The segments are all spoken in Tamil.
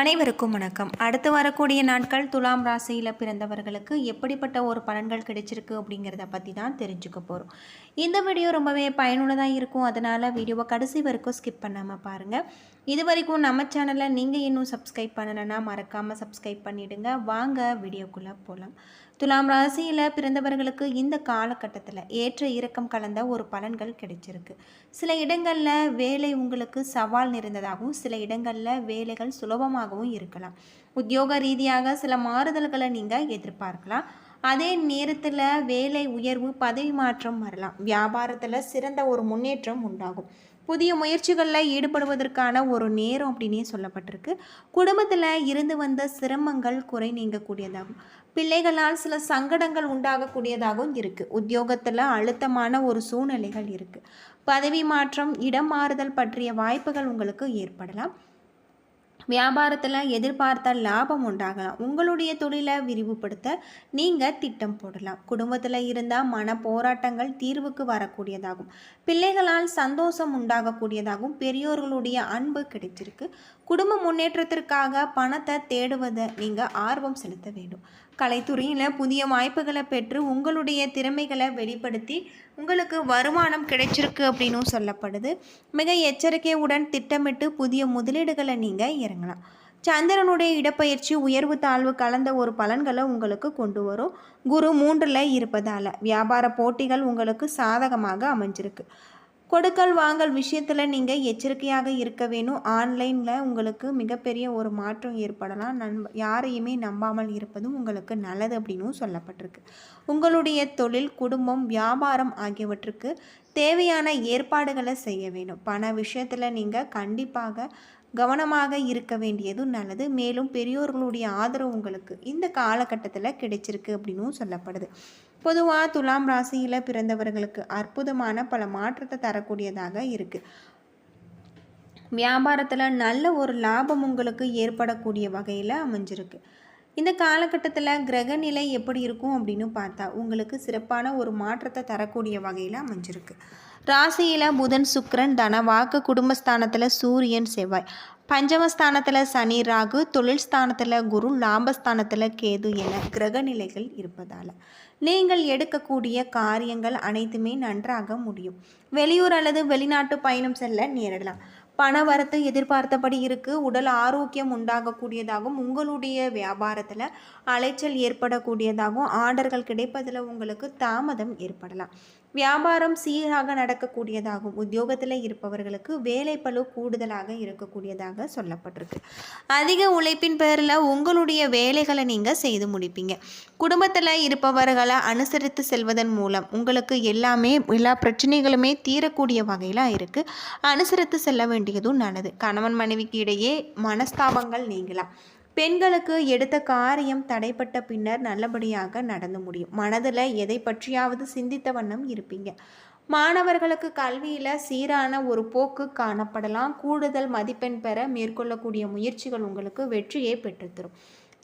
அனைவருக்கும் வணக்கம். அடுத்து வரக்கூடிய நாட்கள் துலாம் ராசியில் பிறந்தவர்களுக்கு எப்படிப்பட்ட ஒரு பலன்கள் கிடைச்சிருக்கு அப்படிங்கிறத பற்றி தான் தெரிஞ்சுக்க போகிறோம். இந்த வீடியோ ரொம்பவே பயனுள்ளதாக இருக்கும். அதனால் வீடியோவை கடைசி வரைக்கும் ஸ்கிப் பண்ணாமல் பாருங்கள். இது வரைக்கும் நம்ம சேனலை நீங்கள் இன்னும் சப்ஸ்கிரைப் பண்ணலைன்னா மறக்காமல் சப்ஸ்கிரைப் பண்ணிவிடுங்க. வாங்க வீடியோக்குள்ளே போகலாம். துலாம் ராசியில் பிறந்தவர்களுக்கு இந்த காலகட்டத்தில் ஏற்ற இறக்கம் கலந்த ஒரு பலன்கள் கிடைச்சிருக்கு. சில இடங்களில் வேலை உங்களுக்கு சவால் நிறைந்ததாகவும் சில இடங்களில் வேலைகள் சுலபமாகவும் இருக்கலாம். உத்தியோக ரீதியாக சில மாறுதல்களை நீங்கள் எதிர்பார்க்கலாம். அதே நேரத்தில் வேலை உயர்வு, பதவி மாற்றம் வரலாம். வியாபாரத்தில் சிறந்த ஒரு முன்னேற்றம் உண்டாகும். புதிய முயற்சிகளில் ஈடுபடுவதற்கான ஒரு நேரம் அப்படின்னே சொல்லப்பட்டிருக்கு. குடும்பத்தில் இருந்து வந்த சிரமங்கள் குறை நீங்கக்கூடியதாகும். பிள்ளைகளால் சில சங்கடங்கள் உண்டாகக்கூடியதாகவும் இருக்குது. உத்தியோகத்தில் அழுத்தமான ஒரு சூழ்நிலைகள் இருக்குது. பதவி மாற்றம், இடம் மாறுதல் பற்றிய வாய்ப்புகள் உங்களுக்கு ஏற்படலாம். வியாபாரத்தில் எதிர்பார்த்த லாபம் உண்டாகலாம். உங்களுடைய தொழிலை விரிவுபடுத்த நீங்கள் திட்டம் போடலாம். குடும்பத்தில் இருந்தால் மன போராட்டங்கள் தீர்வுக்கு வரக்கூடியதாகும். பிள்ளைகளால் சந்தோஷம் உண்டாகக்கூடியதாகும். பெரியோர்களுடைய அன்பு கிடைச்சிருக்கு. குடும்ப முன்னேற்றத்திற்காக பணத்தை தேடுவதை நீங்கள் ஆர்வம் செலுத்த வேண்டும். கலைத்துறையில் புதிய வாய்ப்புகளை பெற்று உங்களுடைய திறமைகளை வெளிப்படுத்தி உங்களுக்கு வருமானம் கிடைச்சிருக்கு அப்படின்னும் சொல்லப்படுது. மிக எச்சரிக்கையுடன் திட்டமிட்டு புதிய முதலீடுகளை நீங்கள் இறங்கலாம். சந்திரனுடைய இடப்பெயர்ச்சி உயர்வு தாழ்வு கலந்த ஒரு பலன்களை உங்களுக்கு கொண்டு வரும். குரு 3ல் இருப்பதால் வியாபார போட்டிகள் உங்களுக்கு சாதகமாக அமைஞ்சிருக்கு. கொடுக்கல் வாங்கல் விஷயத்தில் நீங்கள் எச்சரிக்கையாக இருக்க வேணும். ஆன்லைனில் உங்களுக்கு மிகப்பெரிய ஒரு மாற்றம் ஏற்படலாம். யாரையுமே நம்பாமல் இருப்பதும் உங்களுக்கு நல்லது அப்படின்னும் சொல்லப்பட்டிருக்கு. உங்களுடைய தொழில், குடும்பம், வியாபாரம் ஆகியவற்றுக்கு தேவையான ஏற்பாடுகளை செய்ய வேண்டும். பண விஷயத்தில் நீங்கள் கண்டிப்பாக கவனமாக இருக்க வேண்டியதும் நல்லது. மேலும் பெரியோர்களுடைய ஆதரவு உங்களுக்கு இந்த காலகட்டத்தில் கிடைச்சிருக்கு அப்படின்னும் சொல்லப்படுது. பொதுவாக துலாம் ராசியில் பிறந்தவர்களுக்கு அற்புதமான பல மாற்றத்தை தரக்கூடியதாக இருக்குது. வியாபாரத்தில் நல்ல ஒரு லாபம் உங்களுக்கு ஏற்படக்கூடிய வகையில் அமைஞ்சிருக்கு. இந்த காலகட்டத்தில் கிரக நிலை எப்படி இருக்கும் அப்படின்னு பார்த்தா உங்களுக்கு சிறப்பான ஒரு மாற்றத்தை தரக்கூடிய வகையில் அமைஞ்சிருக்கு. ராசியில் புதன், சுக்கிரன், தனவாக்கு, குடும்பஸ்தானத்தில் சூரியன், செவ்வாய், பஞ்சமஸ்தானத்தில் சனி, ராகு, தொழில் ஸ்தானத்தில் குரு, லாபஸ்தானத்தில் கேது என கிரக நிலைகள் இருப்பதால் நீங்கள் எடுக்கக்கூடிய காரியங்கள் அனைத்துமே நன்றாக முடியும். வெளியூர் அல்லது வெளிநாட்டு பயணம் செல்ல நேரிடலாம். பண வரத்து எதிர்பார்த்தபடி இருக்குது. உடல் ஆரோக்கியம் உண்டாகக்கூடியதாகவும் உங்களுடைய வியாபாரத்தில் அலைச்சல் ஏற்படக்கூடியதாகவும் ஆர்டர்கள் கிடைப்பதில் உங்களுக்கு தாமதம் ஏற்படலாம். வியாபாரம் சீராக நடக்கக்கூடியதாகும். உத்தியோகத்தில் இருப்பவர்களுக்கு வேலைப்பளு கூடுதலாக இருக்கக்கூடியதாக சொல்லப்பட்டிருக்கு. அதிக உழைப்பின் பேரில் உங்களுடைய வேலைகளை நீங்கள் செய்து முடிப்பீங்க. குடும்பத்தில் இருப்பவர்களை அனுசரித்து செல்வதன் மூலம் உங்களுக்கு எல்லா பிரச்சனைகளுமே தீரக்கூடிய வகையில் இருக்குது. அனுசரித்து செல்ல வேண்டியதும் நல்லது. கணவன் மனைவிக்கு இடையே மனஸ்தாபங்கள் நீங்கலாம். பெண்களுக்கு எடுத்த காரியம் தடைப்பட்ட பின்னர் நல்லபடியாக நடந்து முடியும். மனதில் எதை பற்றியாவது சிந்தித்த வண்ணம் இருப்பீங்க. மாணவர்களுக்கு கல்வியில் சீரான ஒரு போக்கு காணப்படலாம். கூடுதல் மதிப்பெண் பெற மேற்கொள்ளக்கூடிய முயற்சிகள் உங்களுக்கு வெற்றியை பெற்றுத்தரும்.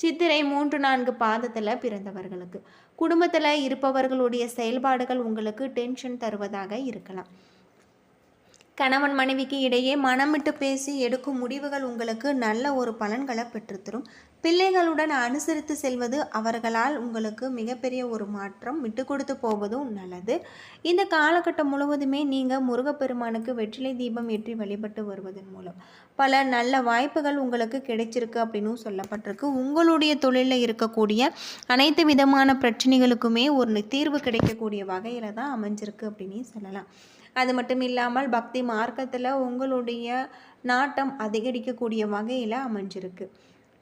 சித்திரை 3-4 பாதத்தில் பிறந்தவர்களுக்கு குடும்பத்தில் இருப்பவர்களுடைய செயல்பாடுகள் உங்களுக்கு டென்ஷன் தருவதாக இருக்கலாம். கணவன் மனைவிக்கு இடையே மனம் விட்டு பேசி எடுக்கும் முடிவுகள் உங்களுக்கு நல்ல ஒரு பலன்களை பெற்றுத்தரும். பிள்ளைகளுடன் அனுசரித்து செல்வது அவர்களால் உங்களுக்கு மிகப்பெரிய ஒரு மாற்றம். விட்டு கொடுத்து போவதும் நல்லது. இந்த காலகட்டம் முழுவதுமே நீங்கள் முருகப்பெருமானுக்கு வெற்றிலை தீபம் ஏற்றி வழிபட்டு வருவதன் மூலம் பல நல்ல வாய்ப்புகள் உங்களுக்கு கிடைச்சிருக்கு அப்படின்னு சொல்லப்பட்டிருக்கு. உங்களுடைய தொழிலில் இருக்கக்கூடிய அனைத்து விதமான பிரச்சனைகளுக்குமே ஒரு தீர்வு கிடைக்கக்கூடிய வகையில் தான் அமைஞ்சிருக்கு அப்படின்னு சொல்லலாம். அது மட்டும் இல்லாமல் பக்தி மார்க்கத்தில் உங்களுடைய நாட்டம் அதிகரிக்கக்கூடிய வகையில் அமைஞ்சிருக்கு.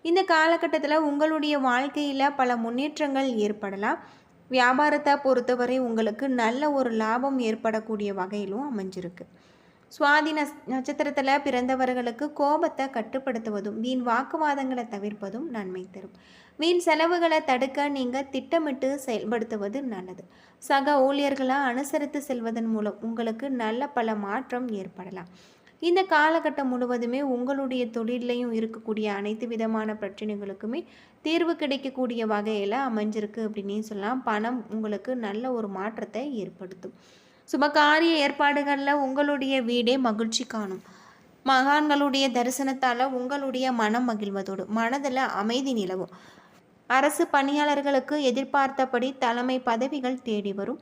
இந்த காலகட்டத்தில் உங்களுடைய வாழ்க்கையில் பல முன்னேற்றங்கள் ஏற்படலாம். வியாபாரத்தை பொறுத்தவரை உங்களுக்கு நல்ல ஒரு லாபம் ஏற்படக்கூடிய வகையிலும் அமைஞ்சிருக்கு. சுவாதி நட்சத்திரத்தில் பிறந்தவர்களுக்கு கோபத்தை கட்டுப்படுத்துவதும் வீண் வாக்குவாதங்களை தவிர்ப்பதும் நன்மை தரும். வீண் செலவுகளை தடுக்க நீங்கள் திட்டமிட்டு செயல்படுத்துவது நல்லது. சக ஊழியர்களை அனுசரித்து செல்வதன் மூலம் உங்களுக்கு நல்ல பல மாற்றம் ஏற்படலாம். இந்த காலகட்டம் முழுவதுமே உங்களுடைய தொழிலையும் இருக்கக்கூடிய அனைத்து விதமான பிரச்சனைகளுக்குமே தீர்வு கிடைக்கக்கூடிய வகையில் அமைஞ்சிருக்கு அப்படின்னு சொல்லலாம். பணம் உங்களுக்கு நல்ல ஒரு மாற்றத்தை ஏற்படுத்தும். சுபகாரிய ஏற்பாடுகளில் உங்களுடைய வீடே மகிழ்ச்சி காணும். மகான்களுடைய தரிசனத்தால் உங்களுடைய மனம் மகிழ்வதோடு மனதில் அமைதி நிலவும். அரசு பணியாளர்களுக்கு எதிர்பார்த்தபடி தலைமை பதவிகள் தேடி வரும்.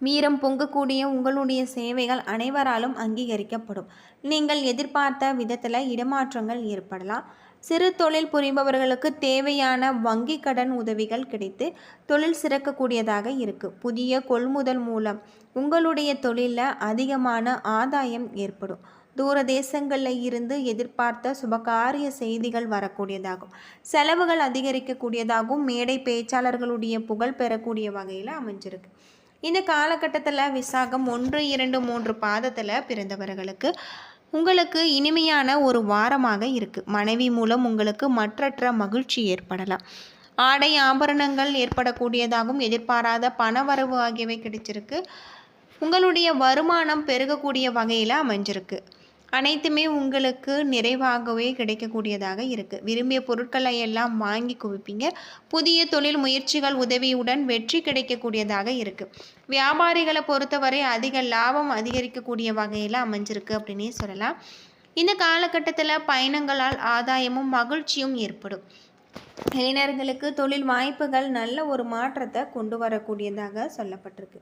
வீரம் பொங்கக்கூடிய உங்களுடைய சேவைகள் அனைவராலும் அங்கீகரிக்கப்படும். நீங்கள் எதிர்பார்த்த விதத்தில் இடமாற்றங்கள் ஏற்படலாம். சிறு தொழில் புரிபவர்களுக்கு தேவையான வங்கி கடன் உதவிகள் கிடைத்து தொழில் சிறக்கக்கூடியதாக இருக்குது. புதிய கொள்முதல் மூலம் உங்களுடைய தொழிலில் அதிகமான ஆதாயம் ஏற்படும். தூர தேசங்களில் இருந்து எதிர்பார்த்த சுபகாரிய செய்திகள் வரக்கூடியதாகும். செலவுகள் அதிகரிக்கக்கூடியதாகவும் மேடை பேச்சாளர்களுடைய புகழ் பெறக்கூடிய வகையில் அமைஞ்சிருக்கு. இந்த காலகட்டத்தில் விசாகம் 1, 2, 3 பாதத்தில் பிறந்தவர்களுக்கு உங்களுக்கு இனிமையான ஒரு வாரமாக இருக்குது. மனைவி மூலம் உங்களுக்கு மற்றற்ற மகிழ்ச்சி ஏற்படலாம். ஆடை ஆபரணங்கள் ஏற்படக்கூடியதாகவும் எதிர்பாராத பணவரவு ஆகியவை கிடைச்சிருக்கு. உங்களுடைய வருமானம் பெருகக்கூடிய வகையில் அமைஞ்சிருக்கு. அனைத்துமே உங்களுக்கு நிறைவாகவே கிடைக்கக்கூடியதாக இருக்குது. விரும்பிய பொருட்களை எல்லாம் வாங்கி குவிப்பீங்க. புதிய தொழில் முயற்சிகள் உதவியுடன் வெற்றி கிடைக்கக்கூடியதாக இருக்குது. வியாபாரிகளை பொறுத்தவரை அதிக லாபம் அதிகரிக்கக்கூடிய வகையில் அமைஞ்சிருக்கு அப்படின்னே சொல்லலாம். இந்த காலகட்டத்தில் பயணங்களால் ஆதாயமும் மகிழ்ச்சியும் ஏற்படும். இளைஞர்களுக்கு தொழில் வாய்ப்புகள் நல்ல ஒரு மாற்றத்தை கொண்டு வரக்கூடியதாக சொல்லப்பட்டிருக்கு.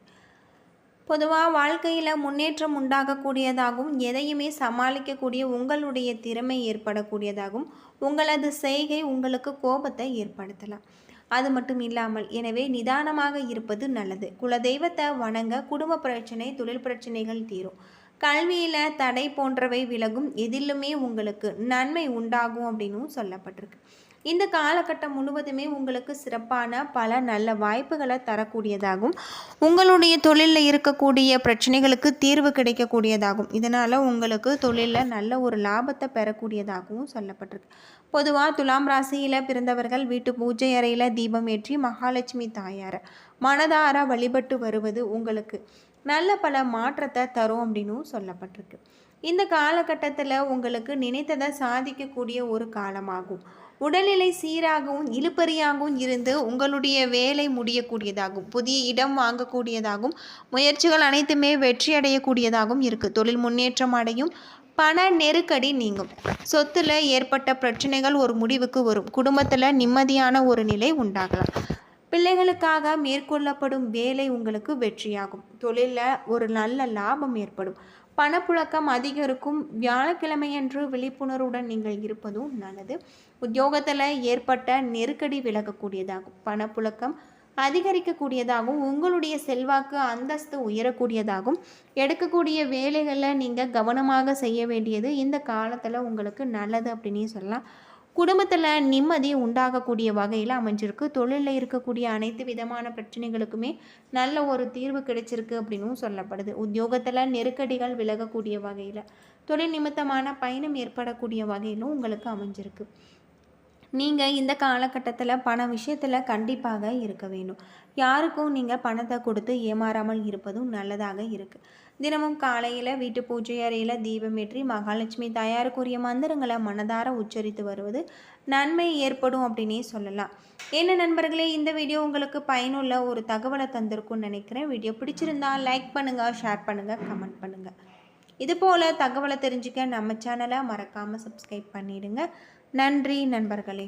பொதுவாக வாழ்க்கையில் முன்னேற்றம் உண்டாகக்கூடியதாகவும் எதையுமே சமாளிக்கக்கூடிய உங்களுடைய திறமை ஏற்படக்கூடியதாகவும் உங்களது செய்கை உங்களுக்கு கோபத்தை ஏற்படுத்தலாம். அது மட்டும் இல்லாமல் எனவே நிதானமாக இருப்பது நல்லது. குலதெய்வத்தை வணங்க குடும்ப பிரச்சனை தொழில் பிரச்சனைகள் தீரும். கல்வியில் தடை போன்றவை விலகும். எதிலுமே உங்களுக்கு நன்மை உண்டாகும் அப்படின்னும் சொல்லப்பட்டிருக்கு. இந்த காலகட்டம் முழுவதுமே உங்களுக்கு சிறப்பான பல நல்ல வாய்ப்புகளை தரக்கூடியதாகும். உங்களுடைய தொழிலில் இருக்கக்கூடிய பிரச்சனைகளுக்கு தீர்வு கிடைக்கக்கூடியதாகும். இதனால் உங்களுக்கு தொழிலில் நல்ல ஒரு லாபத்தை பெறக்கூடியதாகவும் சொல்லப்பட்டிருக்கு. பொதுவாக துலாம் ராசியில் பிறந்தவர்கள் வீட்டு பூஜை அறையில் தீபம் ஏற்றி மகாலட்சுமி தாயாரை மனதார வழிபட்டு வருவது உங்களுக்கு நல்ல பல மாற்றத்தை தரும் அப்படின்னும் சொல்லப்பட்டிருக்கு. இந்த காலகட்டத்தில் உங்களுக்கு நினைத்ததை சாதிக்கக்கூடிய ஒரு காலமாகும். உடல்நிலை சீராகவும் இழுபறியாகவும் இருந்து உங்களுடைய வேலை முடியக்கூடியதாகும். புதிய இடம் வாங்கக்கூடியதாகவும் முயற்சிகள் அனைத்துமே வெற்றி அடையக்கூடியதாகவும் இருக்குது. தொழில் முன்னேற்றம் அடையும். பண நெருக்கடி நீங்கும். சொத்துல ஏற்பட்ட பிரச்சனைகள் ஒரு முடிவுக்கு வரும். குடும்பத்தில் நிம்மதியான ஒரு நிலை உண்டாகலாம். பிள்ளைகளுக்காக மேற்கொள்ளப்படும் வேலை உங்களுக்கு வெற்றியாகும். தொழிலில் ஒரு நல்ல லாபம் ஏற்படும். பணப்புழக்கம் அதிகரிக்கும். வியாழக்கிழமையன்று விழிப்புணர்வுடன் நீங்கள் இருப்பதும் நல்லது. உத்தியோகத்தில் ஏற்பட்ட நெருக்கடி விலகக்கூடியதாகும். பணப்புழக்கம் அதிகரிக்கக்கூடியதாகவும் உங்களுடைய செல்வாக்கு அந்தஸ்து உயரக்கூடியதாகும். எடுக்கக்கூடிய வேலைகளில் நீங்கள் கவனமாக செய்ய வேண்டியது இந்த காலத்தில் உங்களுக்கு நல்லது அப்படின்னே சொல்லலாம். குடும்பத்தில் நிம்மதி உண்டாகக்கூடிய வகையில் அமைஞ்சிருக்கு. தொழிலில் இருக்கக்கூடிய அனைத்து விதமான பிரச்சனைகளுக்குமே நல்ல ஒரு தீர்வு கிடைச்சிருக்கு அப்படின்னும் சொல்லப்படுது. உத்தியோகத்தில் நெருக்கடிகள் விலகக்கூடிய வகையில் தொழில் நிமித்தமான பயணம் ஏற்படக்கூடிய வகையிலும் உங்களுக்கு அமைஞ்சிருக்கு. நீங்கள் இந்த காலகட்டத்தில் பண விஷயத்தில் கண்டிப்பாக இருக்க வேண்டும். யாருக்கும் நீங்கள் பணத்தை கொடுத்து ஏமாறாமல் இருப்பதும் நல்லதாக இருக்குது. தினமும் காலையில் வீட்டு பூஜை அறையில் தீபமேற்றி மகாலட்சுமி தாயாருக்குரிய மந்திரங்களை மனதார உச்சரித்து வருவது நன்மை ஏற்படும் அப்படின்னே சொல்லலாம். என்ன நண்பர்களே, இந்த வீடியோ உங்களுக்கு பயனுள்ள ஒரு தகவலை தந்திருக்கும்னு நினைக்கிறேன். வீடியோ பிடிச்சிருந்தா லைக் பண்ணுங்கள், ஷேர் பண்ணுங்கள், கமெண்ட் பண்ணுங்கள். இதுபோல் தகவலை தெரிஞ்சுக்க நம்ம சேனலை மறக்காமல் சப்ஸ்கிரைப் பண்ணிவிடுங்க. நன்றி நண்பர்களே.